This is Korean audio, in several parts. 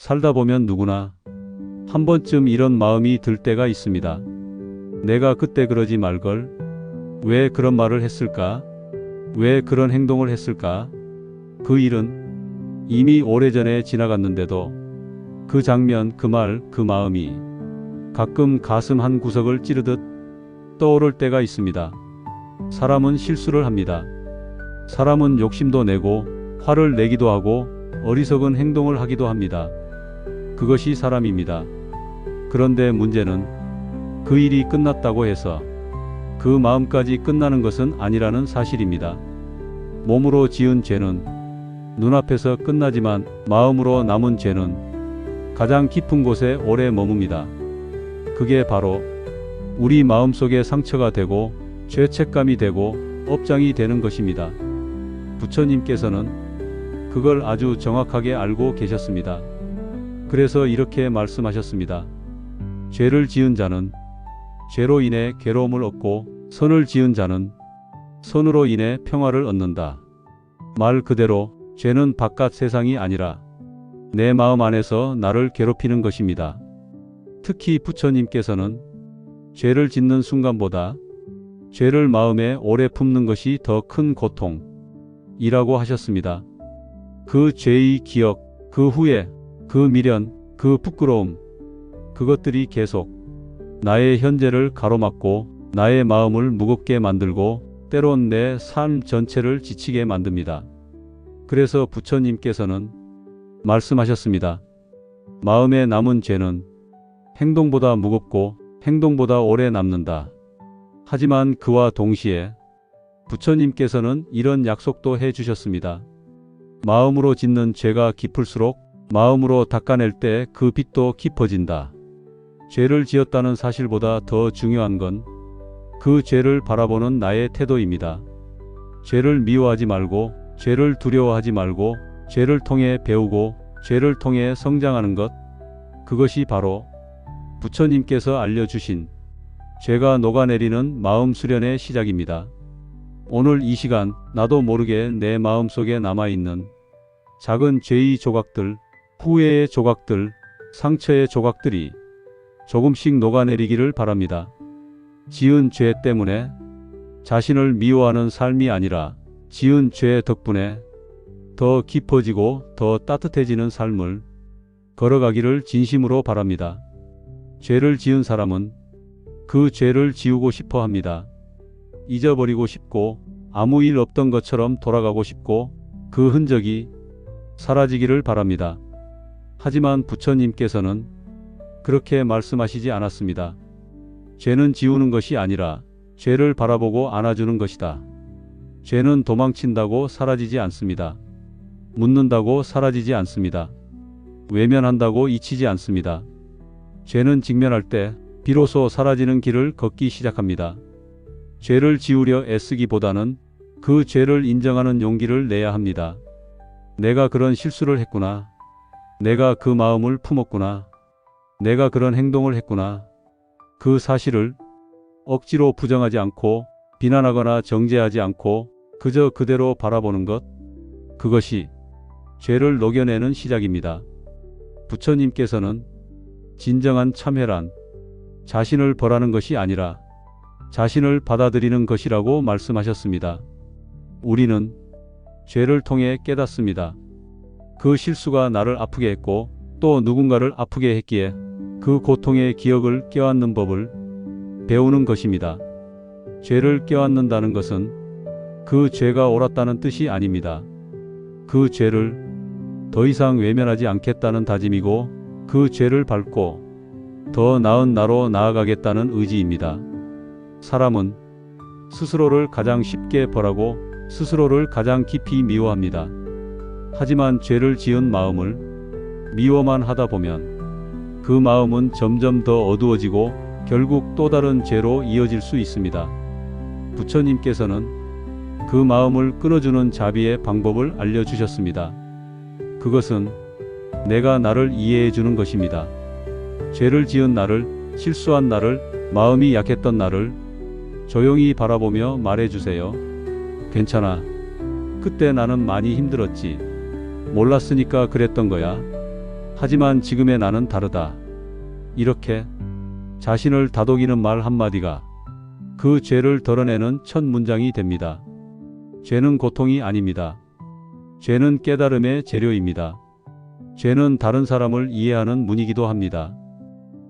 살다 보면 누구나 한 번쯤 이런 마음이 들 때가 있습니다. 내가 그때 그러지 말걸. 왜 그런 말을 했을까? 왜 그런 행동을 했을까? 그 일은 이미 오래전에 지나갔는데도 그 장면, 그 말, 그 마음이 가끔 가슴 한 구석을 찌르듯 떠오를 때가 있습니다. 사람은 실수를 합니다. 사람은 욕심도 내고 화를 내기도 하고 어리석은 행동을 하기도 합니다. 그것이 사람입니다. 그런데 문제는 그 일이 끝났다고 해서 그 마음까지 끝나는 것은 아니라는 사실입니다. 몸으로 지은 죄는 눈앞에서 끝나지만 마음으로 남은 죄는 가장 깊은 곳에 오래 머뭅니다. 그게 바로 우리 마음속에 상처가 되고 죄책감이 되고 업장이 되는 것입니다. 부처님께서는 그걸 아주 정확하게 알고 계셨습니다. 그래서 이렇게 말씀하셨습니다. 죄를 지은 자는 죄로 인해 괴로움을 얻고 선을 지은 자는 선으로 인해 평화를 얻는다. 말 그대로 죄는 바깥 세상이 아니라 내 마음 안에서 나를 괴롭히는 것입니다. 특히 부처님께서는 죄를 짓는 순간보다 죄를 마음에 오래 품는 것이 더 큰 고통이라고 하셨습니다. 그 죄의 기억, 그 후회, 그 미련, 그 부끄러움, 그것들이 계속 나의 현재를 가로막고 나의 마음을 무겁게 만들고 때론 내 삶 전체를 지치게 만듭니다. 그래서 부처님께서는 말씀하셨습니다. 마음에 남은 죄는 행동보다 무겁고 행동보다 오래 남는다. 하지만 그와 동시에 부처님께서는 이런 약속도 해주셨습니다. 마음으로 짓는 죄가 깊을수록 마음으로 닦아낼 때 그 빛도 깊어진다. 죄를 지었다는 사실보다 더 중요한 건 그 죄를 바라보는 나의 태도입니다. 죄를 미워하지 말고 죄를 두려워하지 말고 죄를 통해 배우고 죄를 통해 성장하는 것, 그것이 바로 부처님께서 알려주신 죄가 녹아내리는 마음 수련의 시작입니다. 오늘 이 시간 나도 모르게 내 마음속에 남아있는 작은 죄의 조각들, 후회의 조각들, 상처의 조각들이 조금씩 녹아내리기를 바랍니다. 지은 죄 때문에 자신을 미워하는 삶이 아니라 지은 죄 덕분에 더 깊어지고 더 따뜻해지는 삶을 걸어가기를 진심으로 바랍니다. 죄를 지은 사람은 그 죄를 지우고 싶어 합니다. 잊어버리고 싶고 아무 일 없던 것처럼 돌아가고 싶고 그 흔적이 사라지기를 바랍니다. 하지만 부처님께서는 그렇게 말씀하시지 않았습니다. 죄는 지우는 것이 아니라 죄를 바라보고 안아주는 것이다. 죄는 도망친다고 사라지지 않습니다. 묻는다고 사라지지 않습니다. 외면한다고 잊히지 않습니다. 죄는 직면할 때 비로소 사라지는 길을 걷기 시작합니다. 죄를 지우려 애쓰기보다는 그 죄를 인정하는 용기를 내야 합니다. 내가 그런 실수를 했구나. 내가 그 마음을 품었구나. 내가 그런 행동을 했구나. 그 사실을 억지로 부정하지 않고 비난하거나 정죄하지 않고 그저 그대로 바라보는 것, 그것이 죄를 녹여내는 시작입니다. 부처님께서는 진정한 참회란 자신을 벌하는 것이 아니라 자신을 받아들이는 것이라고 말씀하셨습니다. 우리는 죄를 통해 깨닫습니다. 그 실수가 나를 아프게 했고 또 누군가를 아프게 했기에 그 고통의 기억을 껴안는 법을 배우는 것입니다. 죄를 껴안는다는 것은 그 죄가 옳았다는 뜻이 아닙니다. 그 죄를 더 이상 외면하지 않겠다는 다짐이고 그 죄를 밟고 더 나은 나로 나아가겠다는 의지입니다. 사람은 스스로를 가장 쉽게 벌하고 스스로를 가장 깊이 미워합니다. 하지만 죄를 지은 마음을 미워만 하다 보면 그 마음은 점점 더 어두워지고 결국 또 다른 죄로 이어질 수 있습니다. 부처님께서는 그 마음을 끊어주는 자비의 방법을 알려주셨습니다. 그것은 내가 나를 이해해 주는 것입니다. 죄를 지은 나를, 실수한 나를, 마음이 약했던 나를 조용히 바라보며 말해주세요. 괜찮아. 그때 나는 많이 힘들었지. 몰랐으니까 그랬던 거야. 하지만 지금의 나는 다르다. 이렇게 자신을 다독이는 말 한마디가 그 죄를 덜어내는 첫 문장이 됩니다. 죄는 고통이 아닙니다. 죄는 깨달음의 재료입니다. 죄는 다른 사람을 이해하는 문이기도 합니다.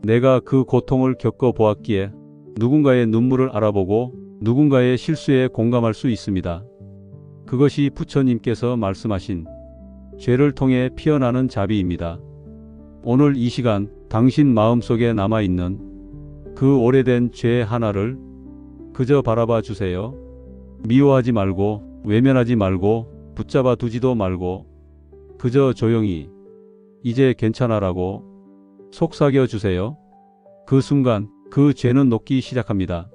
내가 그 고통을 겪어보았기에 누군가의 눈물을 알아보고 누군가의 실수에 공감할 수 있습니다. 그것이 부처님께서 말씀하신 죄를 통해 피어나는 자비입니다. 오늘 이 시간 당신 마음속에 남아있는 그 오래된 죄 하나를 그저 바라봐 주세요. 미워하지 말고 외면하지 말고 붙잡아 두지도 말고 그저 조용히 이제 괜찮아라고 속삭여 주세요. 그 순간 그 죄는 녹기 시작합니다.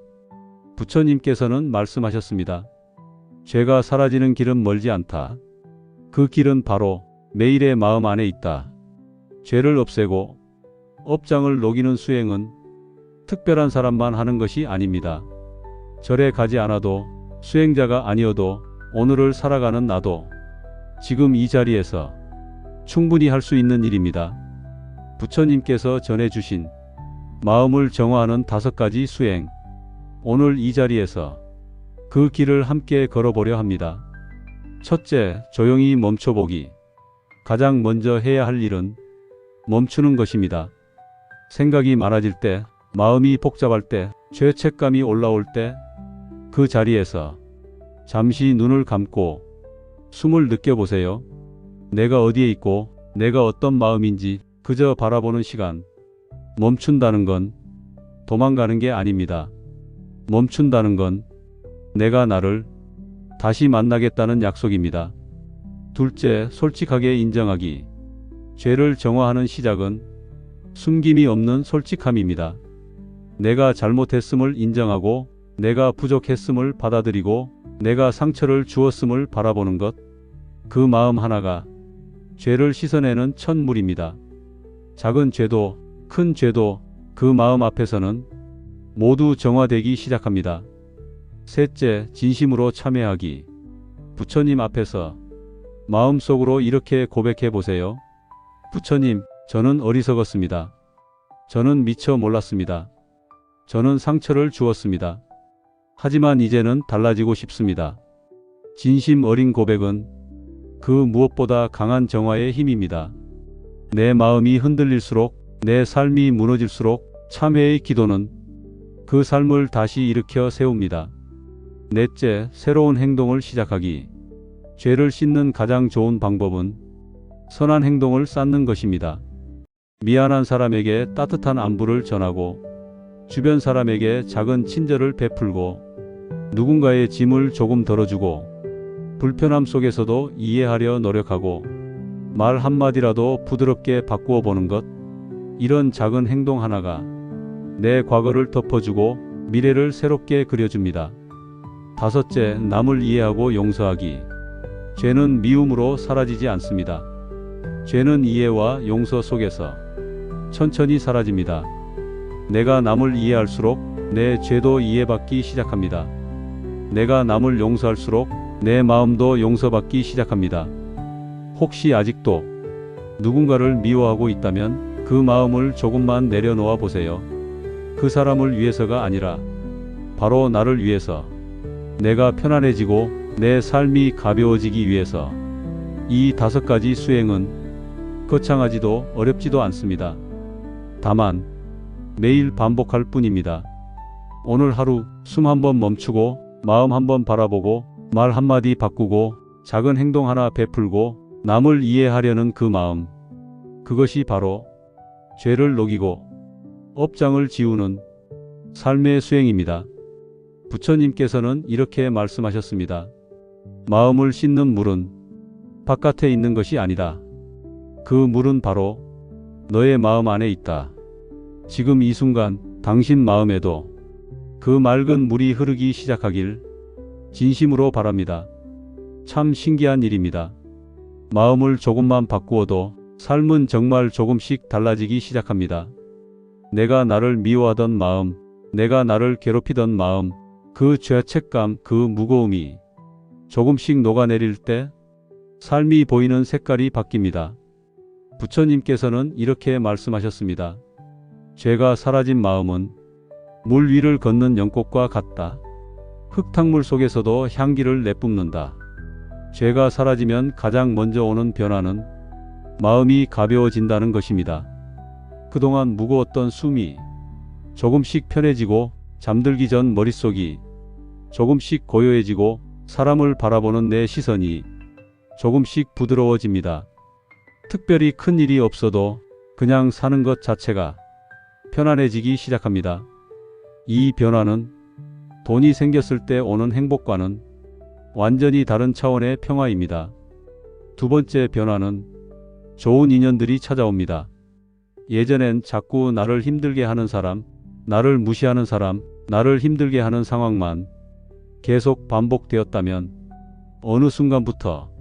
부처님께서는 말씀하셨습니다. 죄가 사라지는 길은 멀지 않다. 그 길은 바로 매일의 마음 안에 있다. 죄를 없애고 업장을 녹이는 수행은 특별한 사람만 하는 것이 아닙니다. 절에 가지 않아도 수행자가 아니어도 오늘을 살아가는 나도 지금 이 자리에서 충분히 할 수 있는 일입니다. 부처님께서 전해주신 마음을 정화하는 5가지 수행. 오늘 이 자리에서 그 길을 함께 걸어보려 합니다. 첫째, 조용히 멈춰보기. 가장 먼저 해야 할 일은 멈추는 것입니다. 생각이 많아질 때, 마음이 복잡할 때, 죄책감이 올라올 때, 그 자리에서 잠시 눈을 감고 숨을 느껴보세요. 내가 어디에 있고 내가 어떤 마음인지 그저 바라보는 시간. 멈춘다는 건 도망가는 게 아닙니다. 멈춘다는 건 내가 나를 다시 만나겠다는 약속입니다. 둘째, 솔직하게 인정하기. 죄를 정화하는 시작은 숨김이 없는 솔직함입니다. 내가 잘못했음을 인정하고 내가 부족했음을 받아들이고 내가 상처를 주었음을 바라보는 것. 그 마음 하나가 죄를 씻어내는 첫 물입니다. 작은 죄도 큰 죄도 그 마음 앞에서는 모두 정화되기 시작합니다. 셋째, 진심으로 참회하기. 부처님 앞에서 마음속으로 이렇게 고백해 보세요. 부처님, 저는 어리석었습니다. 저는 미처 몰랐습니다. 저는 상처를 주었습니다. 하지만 이제는 달라지고 싶습니다. 진심 어린 고백은 그 무엇보다 강한 정화의 힘입니다. 내 마음이 흔들릴수록, 내 삶이 무너질수록 참회의 기도는 그 삶을 다시 일으켜 세웁니다. 넷째, 새로운 행동을 시작하기. 죄를 씻는 가장 좋은 방법은 선한 행동을 쌓는 것입니다. 미안한 사람에게 따뜻한 안부를 전하고 주변 사람에게 작은 친절을 베풀고 누군가의 짐을 조금 덜어주고 불편함 속에서도 이해하려 노력하고 말 한마디라도 부드럽게 바꾸어 보는 것. 이런 작은 행동 하나가 내 과거를 덮어주고 미래를 새롭게 그려줍니다. 다섯째, 남을 이해하고 용서하기. 죄는 미움으로 사라지지 않습니다. 죄는 이해와 용서 속에서 천천히 사라집니다. 내가 남을 이해할수록 내 죄도 이해받기 시작합니다. 내가 남을 용서할수록 내 마음도 용서받기 시작합니다. 혹시 아직도 누군가를 미워하고 있다면 그 마음을 조금만 내려놓아 보세요. 그 사람을 위해서가 아니라 바로 나를 위해서, 내가 편안해지고 내 삶이 가벼워지기 위해서. 이 5가지 수행은 거창하지도 어렵지도 않습니다. 다만 매일 반복할 뿐입니다. 오늘 하루 숨 한번 멈추고 마음 한번 바라보고 말 한마디 바꾸고 작은 행동 하나 베풀고 남을 이해하려는 그 마음. 그것이 바로 죄를 녹이고 업장을 지우는 삶의 수행입니다. 부처님께서는 이렇게 말씀하셨습니다. 마음을 씻는 물은 바깥에 있는 것이 아니다. 그 물은 바로 너의 마음 안에 있다. 지금 이 순간 당신 마음에도 그 맑은 물이 흐르기 시작하길 진심으로 바랍니다. 참 신기한 일입니다. 마음을 조금만 바꾸어도 삶은 정말 조금씩 달라지기 시작합니다. 내가 나를 미워하던 마음, 내가 나를 괴롭히던 마음, 그 죄책감, 그 무거움이 조금씩 녹아내릴 때 삶이 보이는 색깔이 바뀝니다. 부처님께서는 이렇게 말씀하셨습니다. 죄가 사라진 마음은 물 위를 걷는 연꽃과 같다. 흙탕물 속에서도 향기를 내뿜는다. 죄가 사라지면 가장 먼저 오는 변화는 마음이 가벼워진다는 것입니다. 그동안 무거웠던 숨이 조금씩 편해지고 잠들기 전 머릿속이 조금씩 고요해지고 사람을 바라보는 내 시선이 조금씩 부드러워집니다. 특별히 큰 일이 없어도 그냥 사는 것 자체가 편안해지기 시작합니다. 이 변화는 돈이 생겼을 때 오는 행복과는 완전히 다른 차원의 평화입니다. 두 번째 변화는 좋은 인연들이 찾아옵니다. 예전엔 자꾸 나를 힘들게 하는 사람, 나를 무시하는 사람, 나를 힘들게 하는 상황만 계속 반복되었다면 어느 순간부터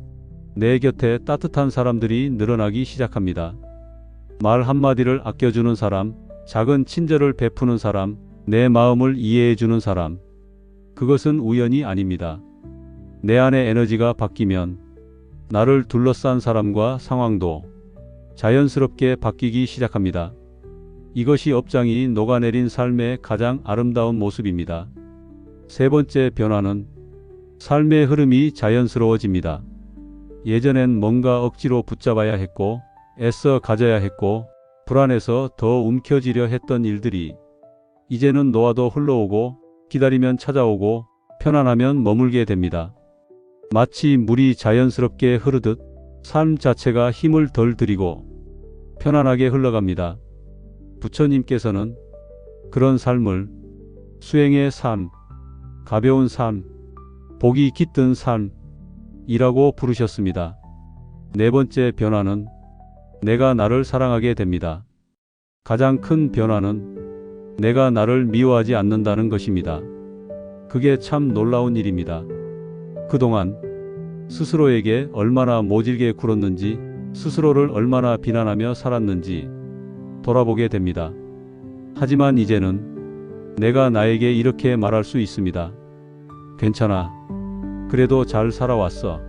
내 곁에 따뜻한 사람들이 늘어나기 시작합니다. 말 한마디를 아껴주는 사람, 작은 친절을 베푸는 사람, 내 마음을 이해해주는 사람. 그것은 우연이 아닙니다. 내 안의 에너지가 바뀌면 나를 둘러싼 사람과 상황도 자연스럽게 바뀌기 시작합니다. 이것이 업장이 녹아내린 삶의 가장 아름다운 모습입니다. 세 번째 변화는 삶의 흐름이 자연스러워집니다. 예전엔 뭔가 억지로 붙잡아야 했고 애써 가져야 했고 불안해서 더 움켜쥐려 했던 일들이 이제는 놓아도 흘러오고 기다리면 찾아오고 편안하면 머물게 됩니다. 마치 물이 자연스럽게 흐르듯 삶 자체가 힘을 덜 들이고 편안하게 흘러갑니다. 부처님께서는 그런 삶을 수행의 삶, 가벼운 삶, 복이 깃든 삶이라고 부르셨습니다. 네 번째 변화는 내가 나를 사랑하게 됩니다. 가장 큰 변화는 내가 나를 미워하지 않는다는 것입니다. 그게 참 놀라운 일입니다. 그동안 스스로에게 얼마나 모질게 굴었는지, 스스로를 얼마나 비난하며 살았는지 돌아보게 됩니다. 하지만 이제는 내가 나에게 이렇게 말할 수 있습니다. 괜찮아. 그래도 잘 살아왔어.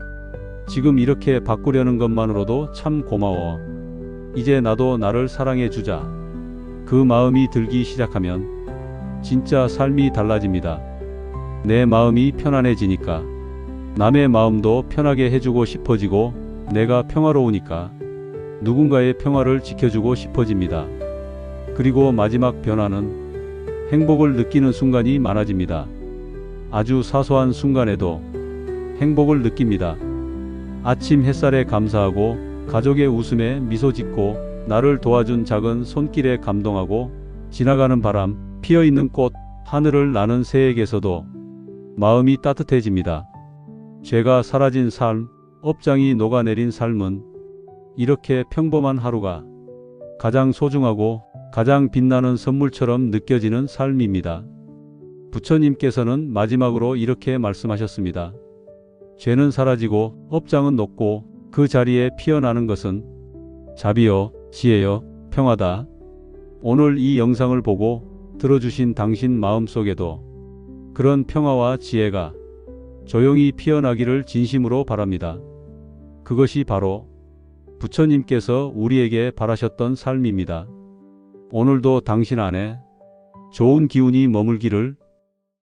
지금 이렇게 바꾸려는 것만으로도 참 고마워. 이제 나도 나를 사랑해 주자. 그 마음이 들기 시작하면 진짜 삶이 달라집니다. 내 마음이 편안해지니까 남의 마음도 편하게 해주고 싶어지고 내가 평화로우니까 누군가의 평화를 지켜주고 싶어집니다. 그리고 마지막 변화는 행복을 느끼는 순간이 많아집니다. 아주 사소한 순간에도 행복을 느낍니다. 아침 햇살에 감사하고 가족의 웃음에 미소 짓고 나를 도와준 작은 손길에 감동하고 지나가는 바람, 피어있는 꽃, 하늘을 나는 새에게서도 마음이 따뜻해집니다. 죄가 사라진 삶, 업장이 녹아내린 삶은 이렇게 평범한 하루가 가장 소중하고 가장 빛나는 선물처럼 느껴지는 삶입니다. 부처님께서는 마지막으로 이렇게 말씀하셨습니다. 죄는 사라지고 업장은 녹고 그 자리에 피어나는 것은 자비요, 지혜요, 평화다. 오늘 이 영상을 보고 들어주신 당신 마음속에도 그런 평화와 지혜가 조용히 피어나기를 진심으로 바랍니다. 그것이 바로 부처님께서 우리에게 바라셨던 삶입니다. 오늘도 당신 안에 좋은 기운이 머물기를